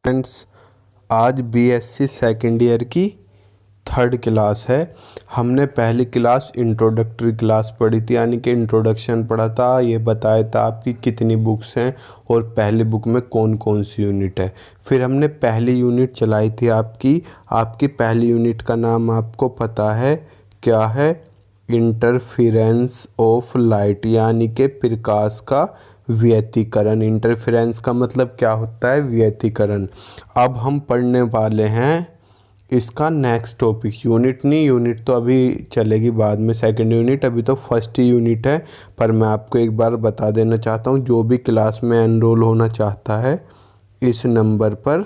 Friends, आज BSc second year की third class है। हमने पहली क्लास इंट्रोडक्टरी क्लास पढ़ी थी, यानी कि इंट्रोडक्शन पढ़ा था। ये बताया था आपकी कितनी बुक्स हैं और पहली बुक में कौन कौन सी यूनिट है। फिर हमने पहली यूनिट चलाई थी आपकी पहली यूनिट का नाम आपको पता है क्या है? इंटरफेरेंस ऑफ लाइट, यानी कि प्रकाश का व्यतिकरण। इंटरफेरेंस का मतलब क्या होता है? व्यतिकरण। अब हम पढ़ने वाले हैं इसका नेक्स्ट टॉपिक। यूनिट नहीं, यूनिट तो अभी चलेगी बाद में, सेकंड यूनिट। अभी तो फर्स्ट ही यूनिट है। पर मैं आपको एक बार बता देना चाहता हूँ, जो भी क्लास में एनरोल होना चाहता है इस नंबर पर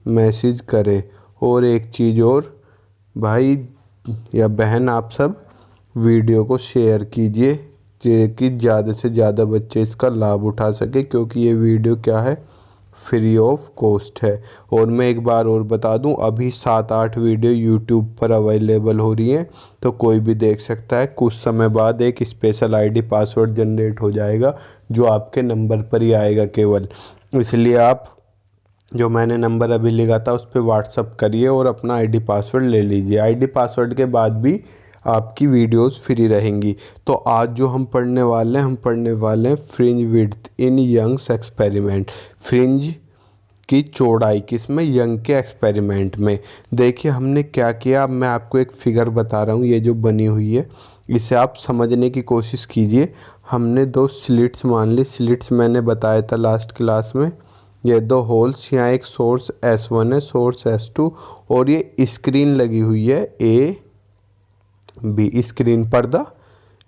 मैसेज करे। और एक चीज़ और, भाई या बहन, आप सब वीडियो को शेयर कीजिए कि ज़्यादा से ज़्यादा बच्चे इसका लाभ उठा सके, क्योंकि ये वीडियो क्या है? फ्री ऑफ कॉस्ट है। और मैं एक बार और बता दूं, अभी 7-8 वीडियो यूट्यूब पर अवेलेबल हो रही हैं, तो कोई भी देख सकता है। कुछ समय बाद एक स्पेशल आईडी पासवर्ड जनरेट हो जाएगा, जो आपके नंबर पर ही आएगा केवल। इसलिए आप जो मैंने नंबर अभी लिखा था उस पर व्हाट्सअप करिए और अपना आईडी पासवर्ड ले लीजिए। आईडी पासवर्ड के बाद भी आपकी वीडियोस फ्री रहेंगी। तो आज जो हम पढ़ने वाले हैं fringe width in Young's experiment. Fringe की चौड़ाई किसमें? यंग के एक्सपेरिमेंट में। देखिए हमने क्या किया। अब मैं आपको एक फिगर बता रहा हूँ, ये जो बनी हुई है इसे आप समझने की कोशिश कीजिए। हमने 2 स्लिट्स मान ली। स्लिट्स मैंने बताया था लास्ट क्लास में। ये 2 होल्स, यहाँ एक सोर्स S1 है, सोर्स S2, और ये स्क्रीन लगी हुई है ए बी। स्क्रीन पर्दा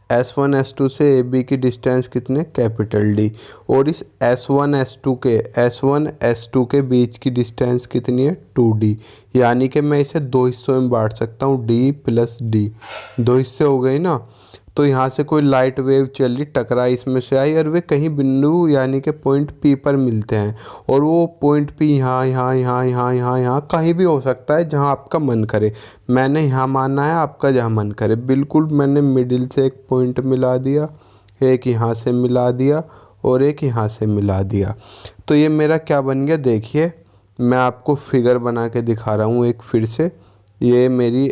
S1 S2 से AB की डिस्टेंस कितने? Capital D। और इस S1 S2 के बीच की डिस्टेंस कितनी है? 2D। यानी कि मैं इसे 2 हिस्सों में बांट सकता हूँ, D प्लस D। 2 हिस्से हो गए ना। तो यहाँ से कोई लाइट वेव चल रही, टकराई, इसमें से आई, और वे कहीं बिंदु यानी कि पॉइंट P पर मिलते हैं। और वो पॉइंट P यहाँ कहीं भी हो सकता है, जहाँ आपका मन करे। मैंने यहाँ माना है, आपका जहाँ मन करे। बिल्कुल मैंने मिडिल से एक पॉइंट मिला दिया, एक यहाँ से मिला दिया और एक यहाँ से मिला दिया। तो ये मेरा क्या बन गया? देखिए मैं आपको फिगर बना के दिखा रहा हूँ एक फिर से। ये मेरी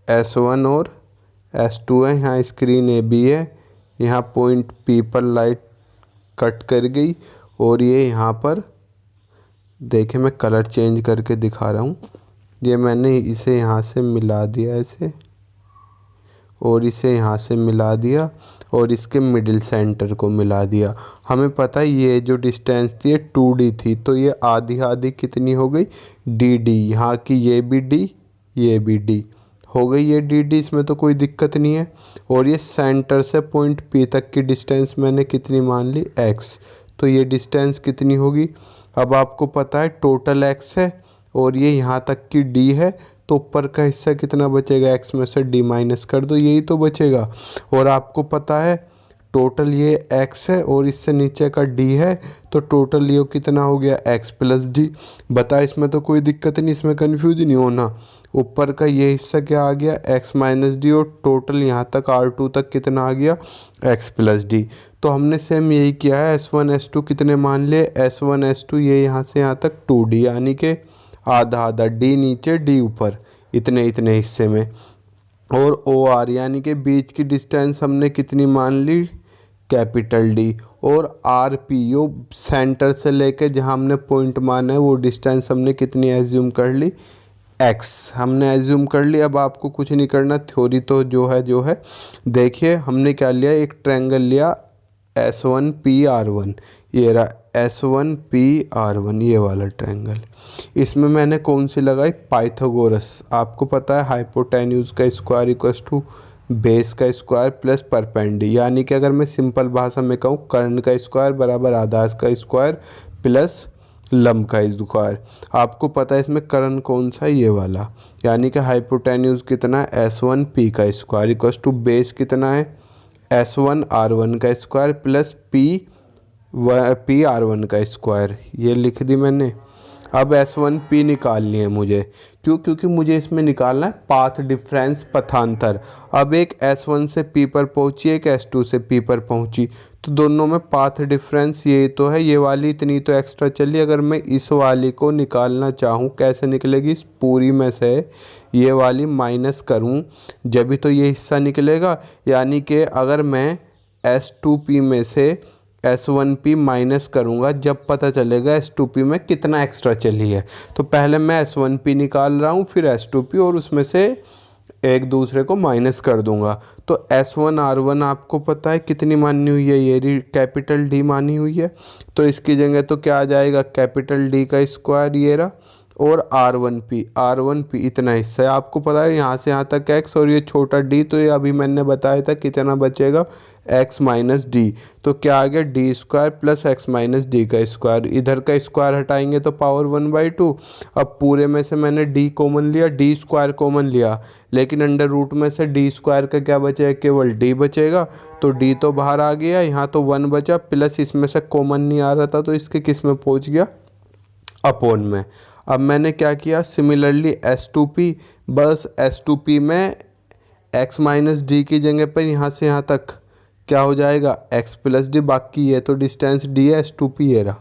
S1 और S2 है, यहाँ स्क्रीन AB है, यहाँ पॉइंट P पर लाइट कट कर गई। और ये यहाँ पर देखिए मैं कलर चेंज करके दिखा रहा हूँ। ये मैंने इसे यहाँ से मिला दिया ऐसे, और इसे यहाँ से मिला दिया, और इसके मिडिल सेंटर को मिला दिया। हमें पता है ये जो डिस्टेंस थी ये 2D थी, तो ये आधी आधी कितनी हो गई? DD। यहाँ की ये भी D, ये भी D हो गई, ये DD, इसमें तो कोई दिक्कत नहीं है। और ये सेंटर से पॉइंट P तक की डिस्टेंस मैंने कितनी मान ली? X। तो ये डिस्टेंस कितनी होगी? अब आपको पता है टोटल X है, और ये यहाँ तक की D है, तो ऊपर का हिस्सा कितना बचेगा? X में से D माइनस कर दो, यही तो बचेगा। और आपको पता है टोटल ये X है और इससे नीचे का D है, तो टोटल ये कितना हो गया? X plus D। बता, इसमें तो कोई दिक्कत नहीं, इसमें कन्फ्यूज नहीं होना। ऊपर का ये हिस्सा क्या आ गया? X माइनस D, और टोटल यहाँ तक R2 तक कितना आ गया? X plus D। तो हमने सेम यही किया है। S1 S2 कितने मान लिए? S1 S2 ये यहाँ से यहाँ तक 2D, यानी कि आधा आधा, D नीचे D ऊपर, इतने इतने हिस्से में। और OR यानी कि बीच की डिस्टेंस हमने कितनी मान ली? Capital D। और RP यो सेंटर से लेके जहाँ हमने पॉइंट माना है वो डिस्टेंस हमने कितनी एज्यूम कर ली? X हमने एज्यूम कर ली। अब आपको कुछ नहीं करना, थ्योरी तो जो है। देखिए हमने क्या लिया? एक ट्रायंगल लिया S1PR1, ये रहा S1PR1, ये वाला ट्रायंगल। इसमें मैंने कौन सी लगाई? पाइथागोरस। आपको पता है हाइपोटेन्यूज का स्क्वायर इक्वल्स टू बेस का स्क्वायर प्लस परपेंडी, यानी कि अगर मैं सिंपल भाषा में कहूँ, कर्ण का स्क्वायर बराबर आधार का स्क्वायर प्लस लंब का स्क्वायर। आपको पता है इसमें कर्ण कौन सा? ये वाला। यानी कि हाइपोटेन्यूज कितना है? S1P का स्क्वायर इक्वल्स टू बेस कितना है? S1R1 का स्क्वायर प्लस PR1 का स्क्वायर। ये लिख दी मैंने। अब S1P निकालनी है मुझे, क्यों? क्योंकि मुझे इसमें निकालना है पाथ डिफरेंस, पथांतर। अब एक S1 से P पर पहुंची, एक S2 से P पर पहुंची, तो दोनों में पाथ डिफरेंस ये तो है, ये वाली इतनी तो एक्स्ट्रा चली। अगर मैं इस वाली को निकालना चाहूँ, कैसे निकलेगी? इस पूरी में से ये वाली माइनस करूँ जब भी तो ये हिस्सा निकलेगा। यानी कि अगर मैं S2P में से S1P माइनस करूँगा, जब पता चलेगा S2P में कितना एक्स्ट्रा चली है। तो पहले मैं S1P निकाल रहा हूँ, फिर S2P, और उसमें से एक दूसरे को माइनस कर दूंगा। तो S1R1 आपको पता है कितनी मानी हुई है? ये कैपिटल D मानी हुई है। तो इसकी जगह तो क्या आ जाएगा? कैपिटल D का स्क्वायर ये रहा, और R1P इतना हिस्सा है, आपको पता है यहाँ से यहाँ तक x, और ये छोटा d, तो ये अभी मैंने बताया था कितना बचेगा? x minus D. तो क्या आ गया? D square plus x minus D का स्क्वायर। इधर का स्क्वायर हटाएंगे तो पावर 1/2। अब पूरे में से मैंने d कॉमन लिया, डी स्क्वायर कॉमन लिया, लेकिन अंडर रूट में से डी स्क्वायर का क्या बचेगा? केवल d बचेगा। तो d तो बाहर आ गया, यहाँ तो 1 बचा, प्लस इसमें से कॉमन नहीं आ रहा था, तो इसके किस में पहुँच गया? अपोन में। अब मैंने क्या किया? सिमिलरली S2P, बस S2P में x माइनस डी की जगह पर यहाँ से यहाँ तक क्या हो जाएगा? x plus D. बाकी ये तो डिस्टेंस d है, S2P ये रहा,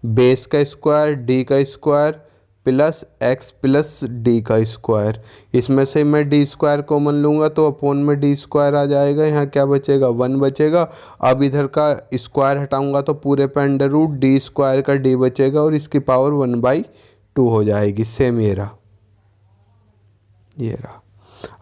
बेस का स्क्वायर d का square plus x plus D का स्क्वायर। इसमें से मैं डी स्क्वायर कॉमन लूँगा तो अपोन में डी स्क्वायर आ जाएगा, यहाँ क्या बचेगा? 1 बचेगा। अब इधर का स्क्वायर हटाऊँगा तो पूरे पे अंडर रूट डी स्क्वायर का d बचेगा, और इसकी पावर 1/2 हो जाएगी। सेम ये रहा, ये रहा।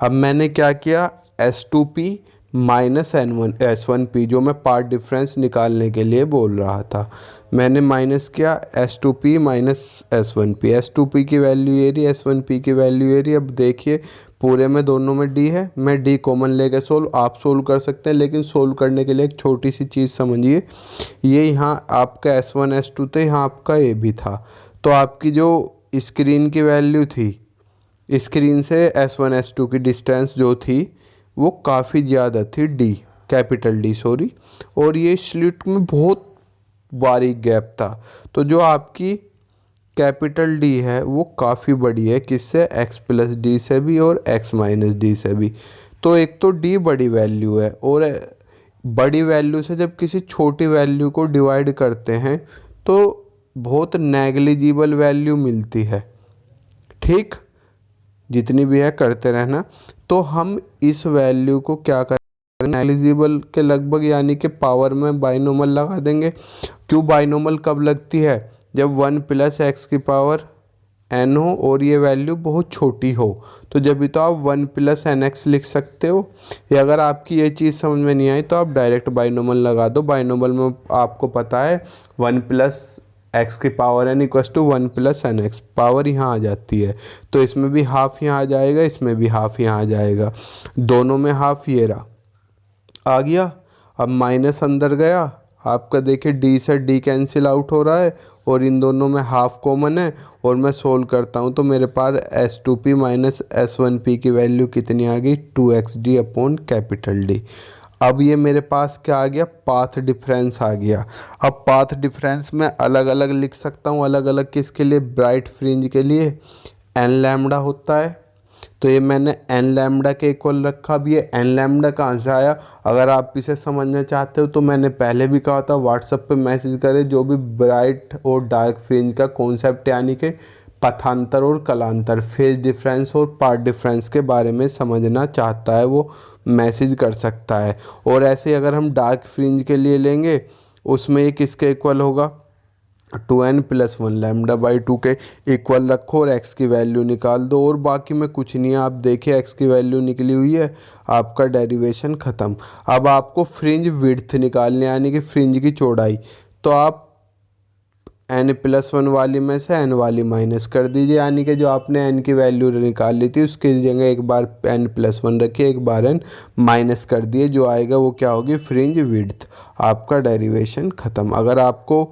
अब मैंने क्या किया? S2P माइनस S1P, जो मैं पार्ट डिफरेंस निकालने के लिए बोल रहा था, मैंने माइनस किया S2P माइनस S1P। S2P की वैल्यू ये रही, S1P की वैल्यू ये रही। अब देखिए पूरे में दोनों में D है, मैं D कॉमन लेके आप सोल्व कर सकते हैं, लेकिन सोल्व करने के लिए एक छोटी सी चीज़ समझिए। ये यहाँ आपका S1 S2 था, यहाँ आपका A भी था, तो आपकी जो स्क्रीन की वैल्यू थी, स्क्रीन से S1 S2 की डिस्टेंस जो थी वो काफ़ी ज़्यादा थी, D, कैपिटल D सॉरी, और ये स्लिट में बहुत बारीक गैप था। तो जो आपकी कैपिटल D है वो काफ़ी बड़ी है, किससे? x प्लस डी से भी और x माइनस डी से भी। तो एक तो D बड़ी वैल्यू है, और बड़ी वैल्यू से जब किसी छोटी वैल्यू को डिवाइड करते हैं तो बहुत नेग्लिजिबल वैल्यू मिलती है। ठीक, जितनी भी है करते रहना। तो हम इस वैल्यू को क्या करेंगे? नेग्लिजिबल के लगभग, यानी कि पावर में बाइनोमल लगा देंगे। क्यों बाइनोमल कब लगती है? जब 1 प्लस एक्स की पावर n हो और ये वैल्यू बहुत छोटी हो, तो जब भी तो आप 1 प्लस NX लिख सकते हो। या अगर आपकी ये चीज़ समझ में नहीं आई तो आप डायरेक्ट बाइनोमल लगा दो। बाइनोमल में आपको पता है 1 प्लस x की power n equals to 1 plus NX, power यहाँ आ जाती है। तो इसमें भी हाफ यहाँ आ जाएगा, इसमें भी हाफ यहाँ आ जाएगा, दोनों में हाफ ये रहा आ गया। अब माइनस अंदर गया, आपका देखिए d से d कैंसिल आउट हो रहा है, और इन दोनों में हाफ कॉमन है, और मैं सोल्व करता हूँ तो मेरे पास S2P माइनस S1P की वैल्यू कितनी आ गई? 2xd upon capital D। अब ये मेरे पास क्या आ गया? पाथ डिफरेंस आ गया। अब पाथ डिफरेंस मैं अलग अलग लिख सकता हूँ, अलग अलग किसके लिए? ब्राइट फ्रिंज के लिए n लैम्डा होता है, तो ये मैंने n लैम्डा के इक्वल रखा। अब ये n लैम्डा कहाँ से आया? अगर आप इसे समझना चाहते हो तो मैंने पहले भी कहा था, व्हाट्सएप पे मैसेज करें। जो भी ब्राइट और डार्क फ्रिंज का कॉन्सेप्ट, यानी कि पथांतर और कलांतर, फेज डिफरेंस और पार्ट डिफरेंस के बारे में समझना चाहता है, वो मैसेज कर सकता है। और ऐसे अगर हम डार्क फ्रिंज के लिए लेंगे, उसमें ये किसके इक्वल होगा? 2n प्लस 1 लैम्डा बाई 2 के इक्वल रखो और x की वैल्यू निकाल दो, और बाकी में कुछ नहीं है। आप देखिए x की वैल्यू निकली हुई है, आपका डेरिवेशन ख़त्म। अब आपको फ्रिंज विड्थ निकालनी है, यानी कि फ्रिंज की चौड़ाई। तो आप n प्लस 1 वाली में से n वाली माइनस कर दीजिए, यानी कि जो आपने n की वैल्यू निकाल ली थी उसकी जगह एक बार n प्लस 1 रखिए, एक बार n माइनस कर दिए, जो आएगा वो क्या होगी? Fringe width. आपका डेरिवेशन ख़त्म। अगर आपको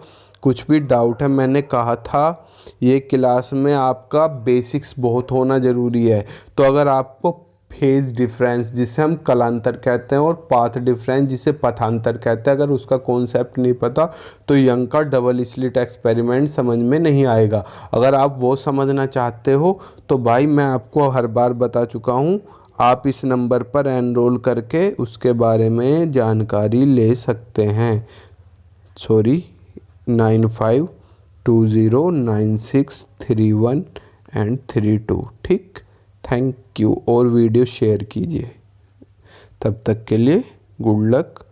कुछ भी डाउट है, मैंने कहा था ये क्लास में आपका बेसिक्स बहुत होना ज़रूरी है, तो अगर आपको फेज डिफरेंस जिसे हम कलांतर कहते हैं और पाथ डिफरेंस जिसे पथांतर कहते हैं। अगर उसका कॉन्सेप्ट नहीं पता तो यंग का डबल स्लिट एक्सपेरिमेंट समझ में नहीं आएगा। अगर आप वो समझना चाहते हो तो भाई मैं आपको हर बार बता चुका हूँ, आप इस नंबर पर एनरोल करके उसके बारे में जानकारी ले सकते हैं। सॉरी, 95209631 ठीक। थैंक यू, और वीडियो शेयर कीजिए। तब तक के लिए गुड लक।